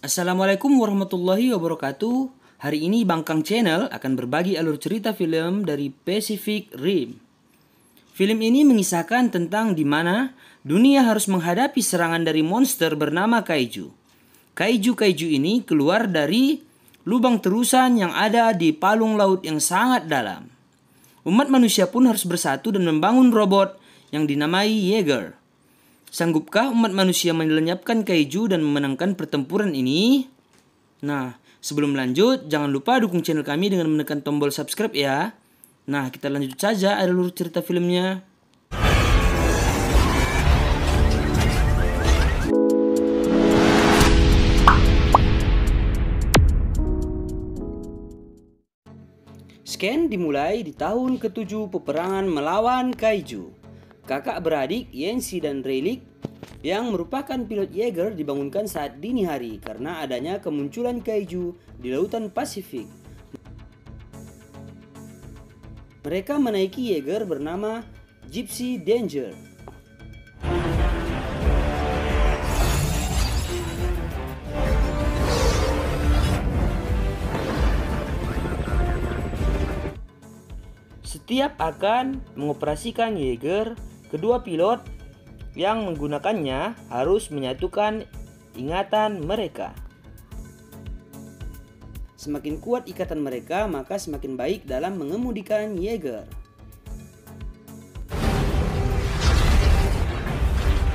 Assalamualaikum warahmatullahi wabarakatuh. Hari ini Bangkang Channel akan berbagi alur cerita film dari Pacific Rim. Film ini mengisahkan tentang di mana dunia harus menghadapi serangan dari monster bernama kaiju. Kaiju ini keluar dari lubang terusan yang ada di palung laut yang sangat dalam. Umat manusia pun harus bersatu dan membangun robot yang dinamai Yeager. Sanggupkah umat manusia melenyapkan kaiju dan memenangkan pertempuran ini? Nah, sebelum lanjut, jangan lupa dukung channel kami dengan menekan tombol subscribe ya. Nah, kita lanjut saja alur cerita filmnya. Scan dimulai di tahun ke-7 peperangan melawan kaiju. Kakak beradik Yancy dan Rayleigh yang merupakan pilot Yeager dibangunkan saat dini hari karena adanya kemunculan kaiju di lautan Pasifik. Mereka menaiki Yeager bernama Gypsy Danger. Setiap akan mengoperasikan Yeager, kedua pilot yang menggunakannya harus menyatukan ingatan mereka. Semakin kuat ikatan mereka, maka semakin baik dalam mengemudikan Yeager.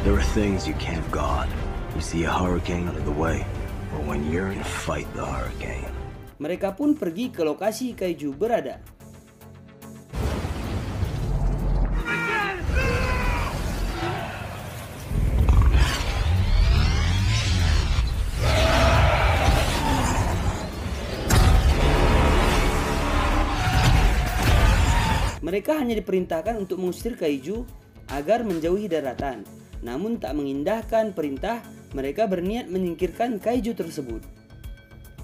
There are things you can't guard. You see a hurricane out of the way, or when you're in a fight the hurricane. Mereka pun pergi ke lokasi kaiju berada. Mereka hanya diperintahkan untuk mengusir kaiju agar menjauhi daratan. Namun tak mengindahkan perintah, mereka berniat menyingkirkan kaiju tersebut.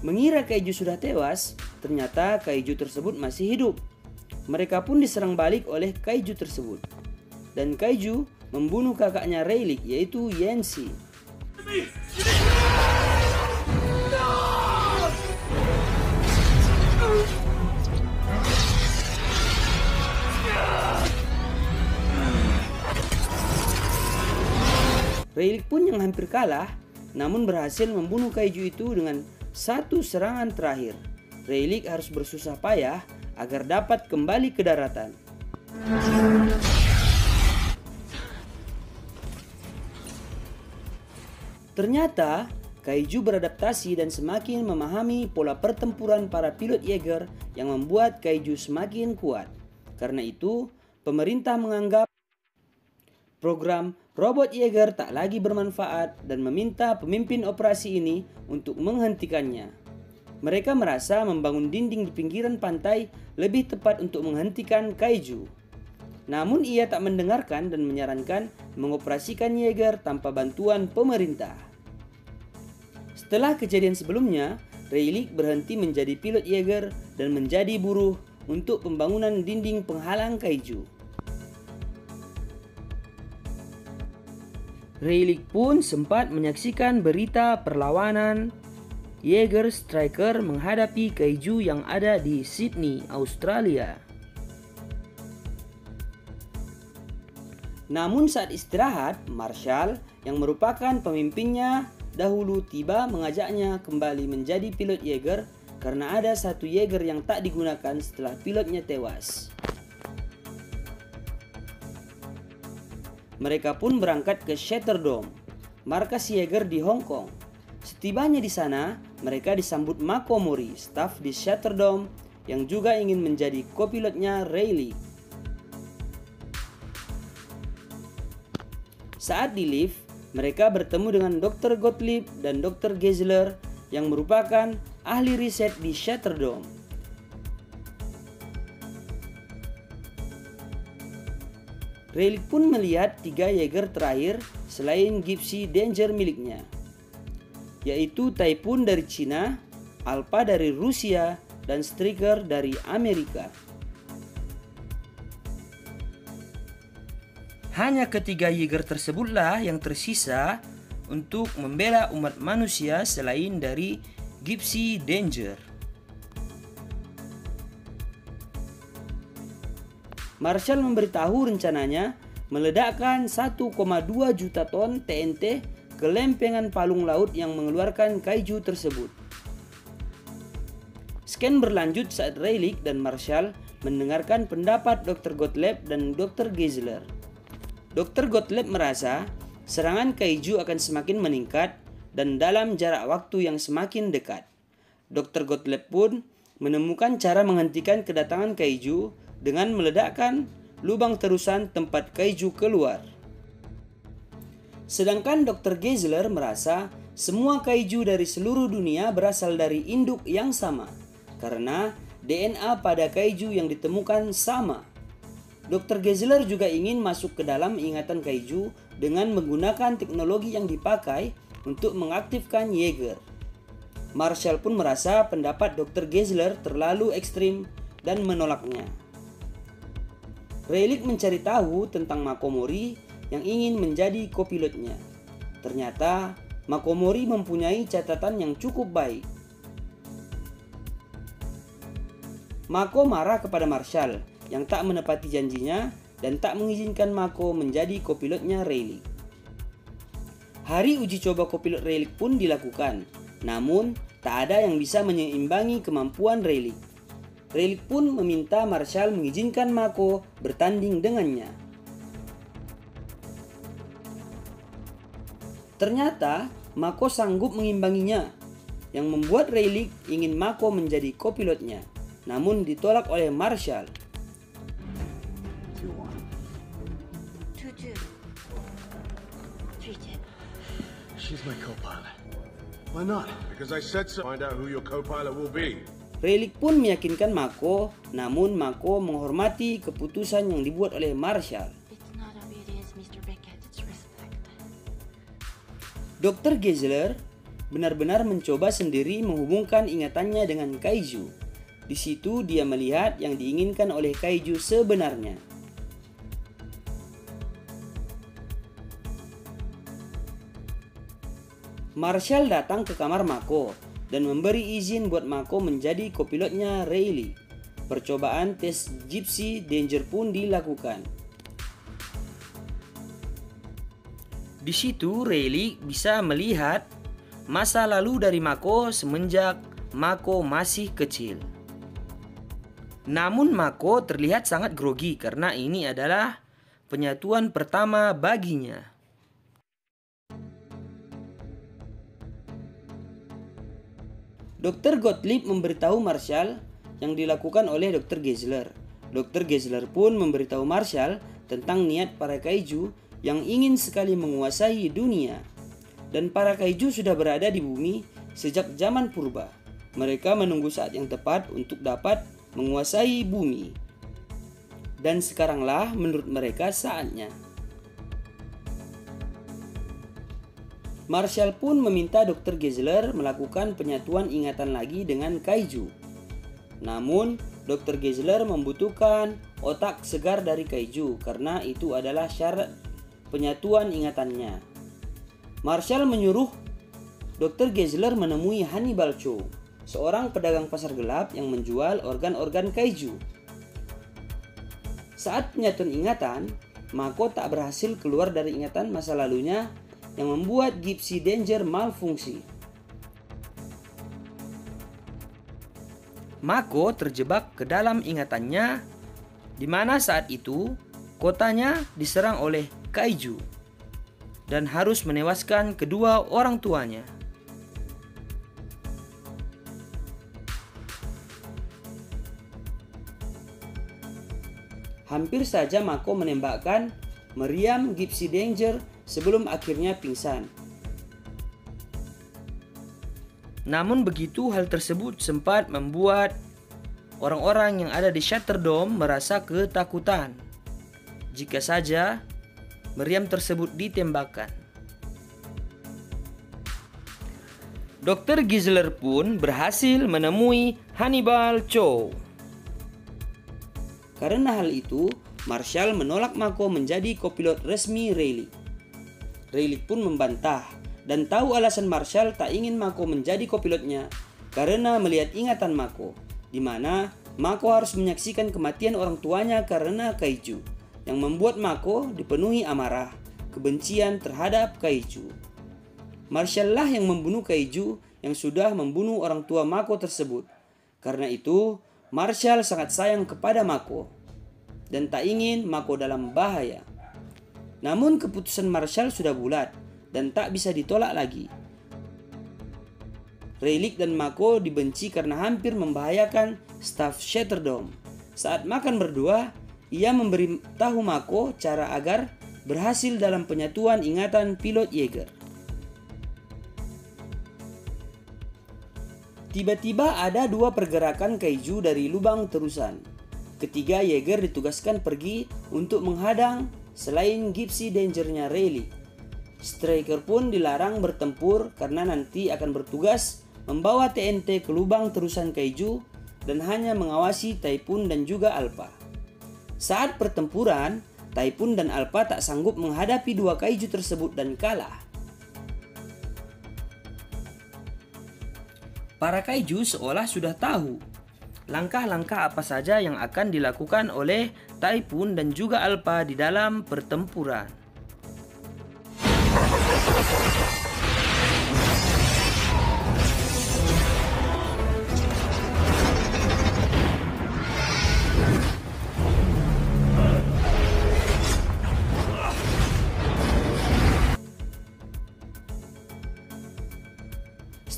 Mengira kaiju sudah tewas, ternyata kaiju tersebut masih hidup. Mereka pun diserang balik oleh kaiju tersebut. Dan kaiju membunuh kakaknya Rayleigh, yaitu Yancy. Rayleigh pun yang hampir kalah, namun berhasil membunuh kaiju itu dengan satu serangan terakhir. Rayleigh harus bersusah payah agar dapat kembali ke daratan. Ternyata, kaiju beradaptasi dan semakin memahami pola pertempuran para pilot Yeager yang membuat kaiju semakin kuat. Karena itu, pemerintah menganggap program robot Yeager tak lagi bermanfaat dan meminta pemimpin operasi ini untuk menghentikannya. Mereka merasa membangun dinding di pinggiran pantai lebih tepat untuk menghentikan kaiju. Namun ia tak mendengarkan dan menyarankan mengoperasikan Yeager tanpa bantuan pemerintah. Setelah kejadian sebelumnya, Rayleigh berhenti menjadi pilot Yeager dan menjadi buruh untuk pembangunan dinding penghalang kaiju. Rayleigh pun sempat menyaksikan berita perlawanan Yeager Striker menghadapi kaiju yang ada di Sydney, Australia. Namun saat istirahat, Marshall yang merupakan pemimpinnya dahulu tiba mengajaknya kembali menjadi pilot Yeager karena ada satu Yeager yang tak digunakan setelah pilotnya tewas. Mereka pun berangkat ke Shatterdome, markas Yeager di Hong Kong. Setibanya di sana, mereka disambut Mako Mori, staf di Shatterdome yang juga ingin menjadi kopilotnya Rayleigh. Saat di lift, mereka bertemu dengan Dr. Gottlieb dan Dr. Geisler yang merupakan ahli riset di Shatterdome. Rayleigh pun melihat 3 Yeager terakhir selain Gypsy Danger miliknya, yaitu Typhoon dari Cina, Alpha dari Rusia, dan Striker dari Amerika. Hanya ketiga Yeager tersebutlah yang tersisa untuk membela umat manusia selain dari Gypsy Danger. Marshall memberitahu rencananya meledakkan 1,2 juta ton TNT ke lempengan palung laut yang mengeluarkan kaiju tersebut. Scan berlanjut saat Rayleigh dan Marshall mendengarkan pendapat Dr. Gottlieb dan Dr. Geisler. Dr. Gottlieb merasa serangan kaiju akan semakin meningkat dan dalam jarak waktu yang semakin dekat. Dr. Gottlieb pun menemukan cara menghentikan kedatangan kaiju dengan meledakkan lubang terusan tempat kaiju keluar. Sedangkan Dr. Geisler merasa semua kaiju dari seluruh dunia berasal dari induk yang sama, karena DNA pada kaiju yang ditemukan sama. Dr. Geisler juga ingin masuk ke dalam ingatan kaiju dengan menggunakan teknologi yang dipakai untuk mengaktifkan Yeager. Marshall pun merasa pendapat Dr. Geisler terlalu ekstrim dan menolaknya. Rayleigh mencari tahu tentang Mako Mori yang ingin menjadi kopilotnya. Ternyata Mako Mori mempunyai catatan yang cukup baik. Mako marah kepada Marshall yang tak menepati janjinya dan tak mengizinkan Mako menjadi kopilotnya Rayleigh. Hari uji coba kopilot Rayleigh pun dilakukan, namun tak ada yang bisa menyeimbangi kemampuan Rayleigh. Rayleigh pun meminta Marshall mengizinkan Mako bertanding dengannya. Ternyata Mako sanggup mengimbanginya, yang membuat Rayleigh ingin Mako menjadi kopilotnya, namun ditolak oleh Marshall. 2-2. 3-10. She's my co-pilot. Why not? Because I said so. Find out who your co-pilot will be. Rayleigh pun meyakinkan Mako, namun Mako menghormati keputusan yang dibuat oleh Marshall. It's not obedience, Mr. Beckett. It's respect. Dr. Geisler benar-benar mencoba sendiri menghubungkan ingatannya dengan kaiju. Di situ dia melihat yang diinginkan oleh kaiju sebenarnya. Marshall datang ke kamar Mako dan memberi izin buat Mako menjadi kopilotnya Rayleigh. Percobaan tes Gypsy Danger pun dilakukan. Di situ Rayleigh bisa melihat masa lalu dari Mako semenjak Mako masih kecil. Namun Mako terlihat sangat grogi karena ini adalah penyatuan pertama baginya. Dr. Gottlieb memberitahu Marshall yang dilakukan oleh Dr. Geisler. Dr. Geisler pun memberitahu Marshall tentang niat para kaiju yang ingin sekali menguasai dunia. Dan para kaiju sudah berada di bumi sejak zaman purba. Mereka menunggu saat yang tepat untuk dapat menguasai bumi. Dan sekaranglah menurut mereka saatnya. Marshall pun meminta Dr. Geisler melakukan penyatuan ingatan lagi dengan kaiju. Namun, Dr. Geisler membutuhkan otak segar dari kaiju karena itu adalah syarat penyatuan ingatannya. Marshall menyuruh Dr. Geisler menemui Hannibal Cho, seorang pedagang pasar gelap yang menjual organ-organ kaiju. Saat penyatuan ingatan, Mako tak berhasil keluar dari ingatan masa lalunya yang membuat Gypsy Danger malfungsi. Mako terjebak ke dalam ingatannya, di mana saat itu kotanya diserang oleh kaiju dan harus menewaskan kedua orang tuanya. Hampir saja Mako menembakkan meriam Gypsy Danger sebelum akhirnya pingsan. Namun begitu hal tersebut sempat membuat orang-orang yang ada di Shatterdome merasa ketakutan jika saja meriam tersebut ditembakkan. Dr. Geisler pun berhasil menemui Hannibal Cho. Karena hal itu, Marshall menolak Mako menjadi kopilot resmi Rayleigh. Rayleigh pun membantah dan tahu alasan Marshall tak ingin Mako menjadi kopilotnya karena melihat ingatan Mako, di mana Mako harus menyaksikan kematian orang tuanya karena kaiju, yang membuat Mako dipenuhi amarah, kebencian terhadap kaiju. Marshall lah yang membunuh kaiju yang sudah membunuh orang tua Mako tersebut. Karena itu, Marshall sangat sayang kepada Mako dan tak ingin Mako dalam bahaya. Namun keputusan Marshall sudah bulat dan tak bisa ditolak lagi. Rayleigh dan Mako dibenci karena hampir membahayakan staf Shatterdome. Saat makan berdua, ia memberitahu Mako cara agar berhasil dalam penyatuan ingatan pilot Yeager. Tiba-tiba ada dua pergerakan kaiju dari lubang terusan. Ketiga Yeager ditugaskan pergi untuk menghadang selain Gypsy Danger-nya Rayleigh. Stryker pun dilarang bertempur karena nanti akan bertugas membawa TNT ke lubang terusan kaiju dan hanya mengawasi Typhoon dan juga Alpha. Saat pertempuran, Typhoon dan Alpha tak sanggup menghadapi dua kaiju tersebut dan kalah. Para kaiju seolah sudah tahu langkah-langkah apa saja yang akan dilakukan oleh Typhoon dan juga Alpha di dalam pertempuran.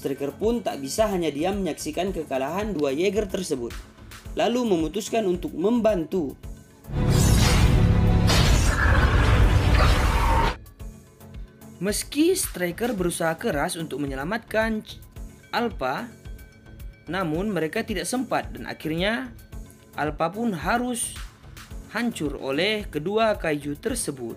Stryker pun tak bisa hanya diam menyaksikan kekalahan dua Yeager tersebut, lalu memutuskan untuk membantu. Meski Stryker berusaha keras untuk menyelamatkan Alpha, namun mereka tidak sempat dan akhirnya Alpha pun harus hancur oleh kedua kaiju tersebut.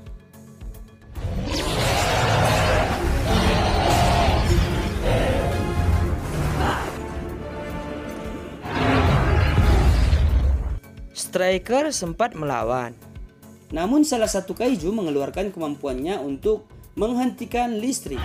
Stryker sempat melawan, namun salah satu kaiju mengeluarkan kemampuannya untuk menghentikan listrik.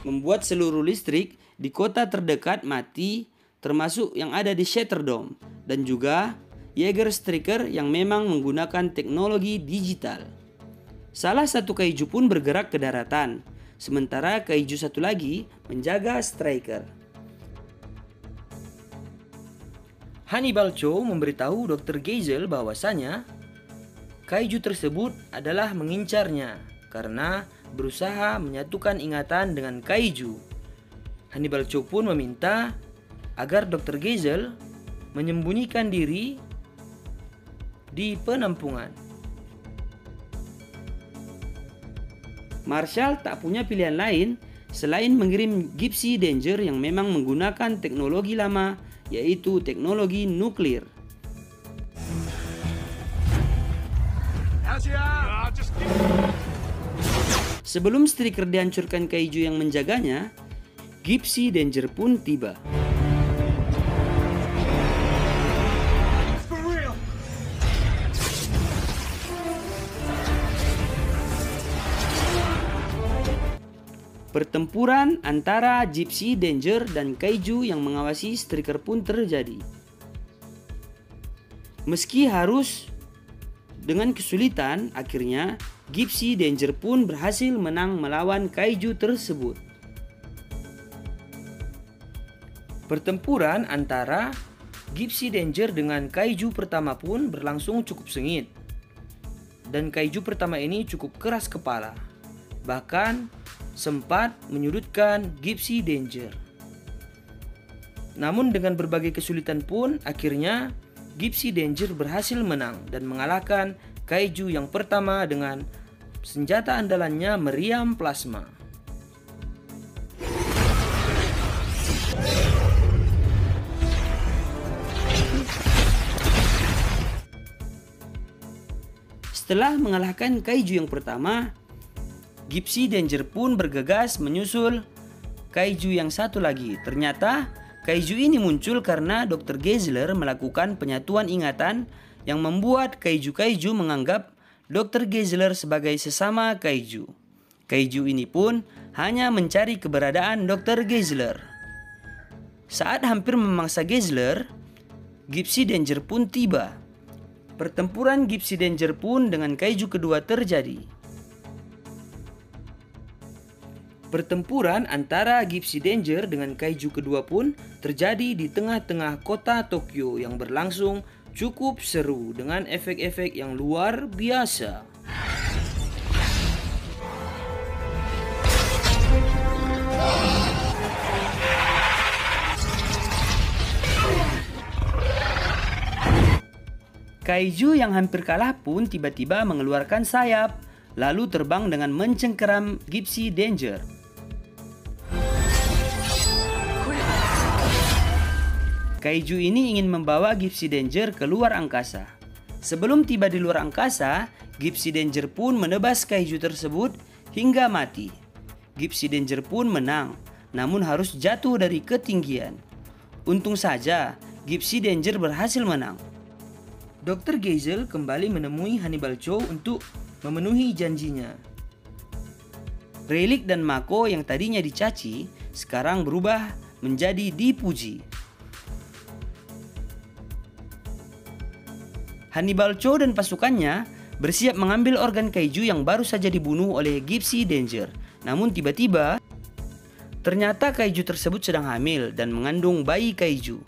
Membuat seluruh listrik di kota terdekat mati, termasuk yang ada di Shatterdome, dan juga Yeager Stryker yang memang menggunakan teknologi digital. Salah satu kaiju pun bergerak ke daratan, sementara kaiju satu lagi menjaga Stryker. Hannibal Chow memberitahu Dr. Geisel bahwasanya kaiju tersebut adalah mengincarnya karena berusaha menyatukan ingatan dengan kaiju. Hannibal Chow pun meminta agar Dr. Geisel menyembunyikan diri di penampungan. Marshall tak punya pilihan lain selain mengirim Gypsy Danger yang memang menggunakan teknologi lama, yaitu teknologi nuklir. Sebelum Stryker dihancurkan kaiju yang menjaganya, Gypsy Danger pun tiba. Pertempuran antara Gypsy Danger dan kaiju yang mengawasi Stryker pun terjadi. Meski harus dengan kesulitan, akhirnya Gypsy Danger pun berhasil menang melawan kaiju tersebut. Pertempuran antara Gypsy Danger dengan kaiju pertama pun berlangsung cukup sengit. Dan kaiju pertama ini cukup keras kepala, bahkan sempat menyudutkan Gypsy Danger. Namun dengan berbagai kesulitan pun akhirnya Gypsy Danger berhasil menang dan mengalahkan kaiju yang pertama dengan senjata andalannya meriam plasma. Setelah mengalahkan kaiju yang pertama, Gypsy Danger pun bergegas menyusul kaiju yang satu lagi. Ternyata Kaiju ini muncul karena Dr. Geisler melakukan penyatuan ingatan yang membuat kaiju-kaiju menganggap Dr. Geisler sebagai sesama kaiju. Kaiju ini pun hanya mencari keberadaan Dr. Geisler. Saat hampir memangsa Geisler, Gypsy Danger pun tiba. Pertempuran Gypsy Danger pun dengan kaiju kedua terjadi. Pertempuran antara Gypsy Danger dengan kaiju kedua pun terjadi di tengah-tengah kota Tokyo yang berlangsung cukup seru dengan efek-efek yang luar biasa. Kaiju yang hampir kalah pun tiba-tiba mengeluarkan sayap, lalu terbang dengan mencengkeram Gypsy Danger. Kaiju ini ingin membawa Gypsy Danger ke luar angkasa. Sebelum tiba di luar angkasa, Gypsy Danger pun menebas kaiju tersebut hingga mati. Gypsy Danger pun menang, namun harus jatuh dari ketinggian. Untung saja, Gypsy Danger berhasil menang. Dr. Geisel kembali menemui Hannibal Chow untuk memenuhi janjinya. Rayleigh dan Mako yang tadinya dicaci, sekarang berubah menjadi dipuji. Hannibal Chow dan pasukannya bersiap mengambil organ kaiju yang baru saja dibunuh oleh Gypsy Danger. Namun tiba-tiba, ternyata kaiju tersebut sedang hamil dan mengandung bayi kaiju.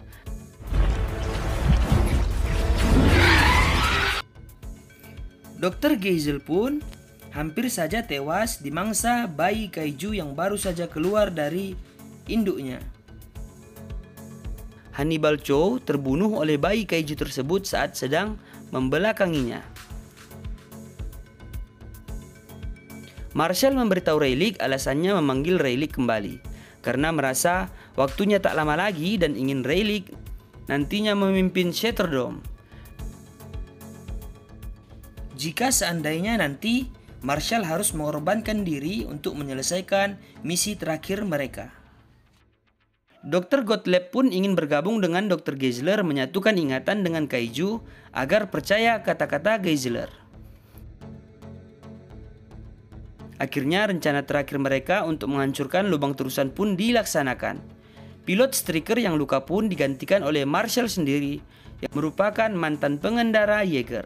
Dr. Geisel pun hampir saja tewas dimangsa bayi kaiju yang baru saja keluar dari induknya. Hannibal Chow terbunuh oleh bayi kaiju tersebut saat sedang membelakanginya. Marshall memberitahu Rayleigh alasannya memanggil Rayleigh kembali karena merasa waktunya tak lama lagi dan ingin Rayleigh nantinya memimpin Shatterdome. Jika seandainya nanti Marshall harus mengorbankan diri untuk menyelesaikan misi terakhir mereka. Dr. Gottlieb pun ingin bergabung dengan Dr. Geisler menyatukan ingatan dengan kaiju agar percaya kata-kata Geisler. Akhirnya rencana terakhir mereka untuk menghancurkan lubang terusan pun dilaksanakan. Pilot Striker yang luka pun digantikan oleh Marshall sendiri yang merupakan mantan pengendara Yeager.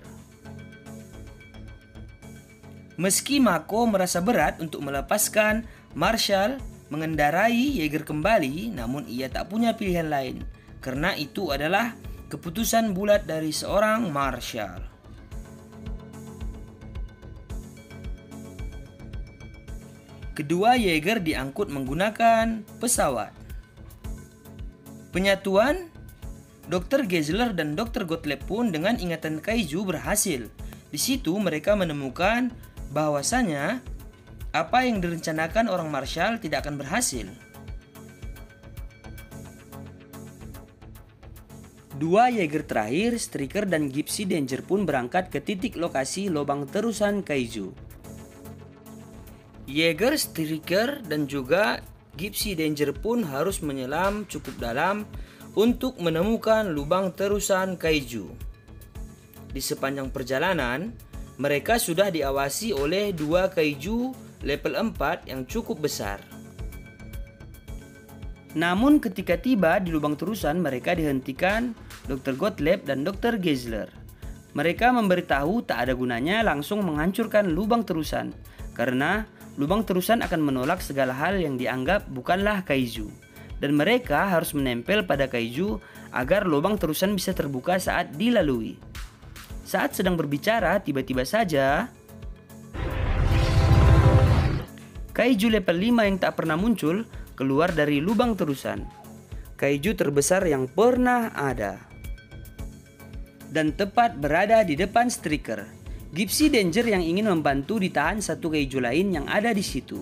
Meski Mako merasa berat untuk melepaskan Marshall mengendarai Yeager kembali, namun ia tak punya pilihan lain karena itu adalah keputusan bulat dari seorang Marshall. Kedua Yeager diangkut menggunakan pesawat. Penyatuan Dr. Geisler dan Dr. Gottlieb pun dengan ingatan kaiju berhasil. Di situ mereka menemukan bahwasanya apa yang direncanakan orang Marshall tidak akan berhasil. Dua Yeager terakhir, Striker dan Gypsy Danger pun berangkat ke titik lokasi lubang terusan kaiju. Yeager, Striker, dan juga Gypsy Danger pun harus menyelam cukup dalam untuk menemukan lubang terusan kaiju. Di sepanjang perjalanan, mereka sudah diawasi oleh dua kaiju level 4 yang cukup besar. Namun ketika tiba di lubang terusan, mereka dihentikan Dr. Gottlieb dan Dr. Geisler. Mereka memberitahu tak ada gunanya langsung menghancurkan lubang terusan karena lubang terusan akan menolak segala hal yang dianggap bukanlah kaiju, dan mereka harus menempel pada kaiju agar lubang terusan bisa terbuka saat dilalui. Saat sedang berbicara, tiba-tiba saja kaiju level 5 yang tak pernah muncul keluar dari lubang terusan. Kaiju terbesar yang pernah ada. Dan tepat berada di depan Striker. Gypsy Danger yang ingin membantu ditahan satu kaiju lain yang ada di situ.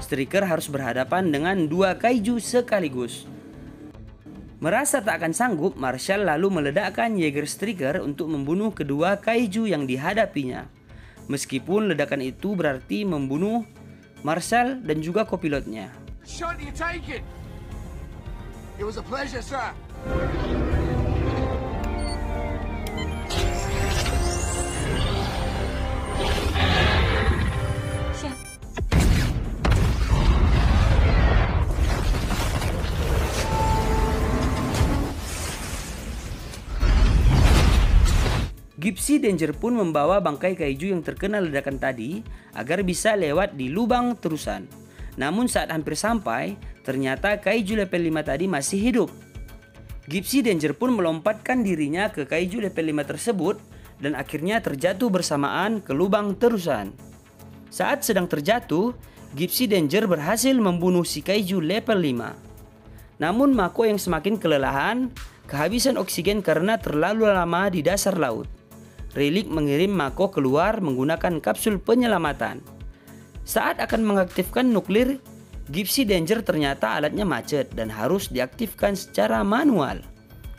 Striker harus berhadapan dengan 2 kaiju sekaligus. Merasa tak akan sanggup, Marshall lalu meledakkan Jaeger Striker untuk membunuh kedua kaiju yang dihadapinya. Meskipun ledakan itu berarti membunuh Marshall dan juga kopilotnya. Shot you take it. It was a pleasure, sir. Gypsy Danger pun membawa bangkai kaiju yang terkena ledakan tadi agar bisa lewat di lubang terusan. Namun saat hampir sampai, ternyata kaiju level 5 tadi masih hidup. Gypsy Danger pun melompatkan dirinya ke kaiju level 5 tersebut dan akhirnya terjatuh bersamaan ke lubang terusan. Saat sedang terjatuh, Gypsy Danger berhasil membunuh si kaiju level 5. Namun Mako yang semakin kelelahan, kehabisan oksigen karena terlalu lama di dasar laut. Relic mengirim Mako keluar menggunakan kapsul penyelamatan. Saat akan mengaktifkan nuklir, Gypsy Danger ternyata alatnya macet dan harus diaktifkan secara manual.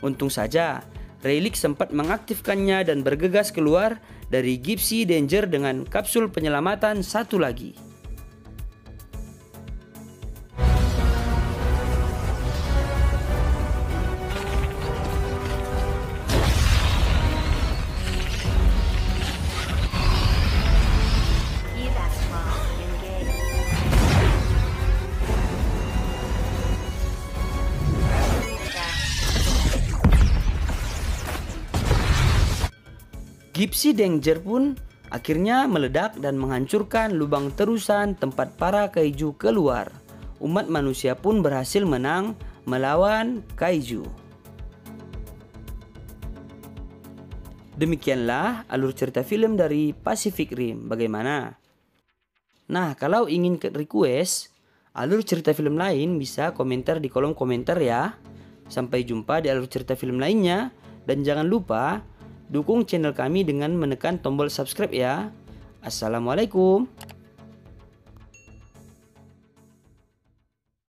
Untung saja, Relic sempat mengaktifkannya dan bergegas keluar dari Gypsy Danger dengan kapsul penyelamatan satu lagi. Gypsy Danger pun akhirnya meledak dan menghancurkan lubang terusan tempat para kaiju keluar. Umat manusia pun berhasil menang melawan kaiju. Demikianlah alur cerita film dari Pacific Rim. Bagaimana? Nah, kalau ingin request alur cerita film lain bisa komentar di kolom komentar ya. Sampai jumpa di alur cerita film lainnya. Dan jangan lupa dukung channel kami dengan menekan tombol subscribe ya. Assalamualaikum.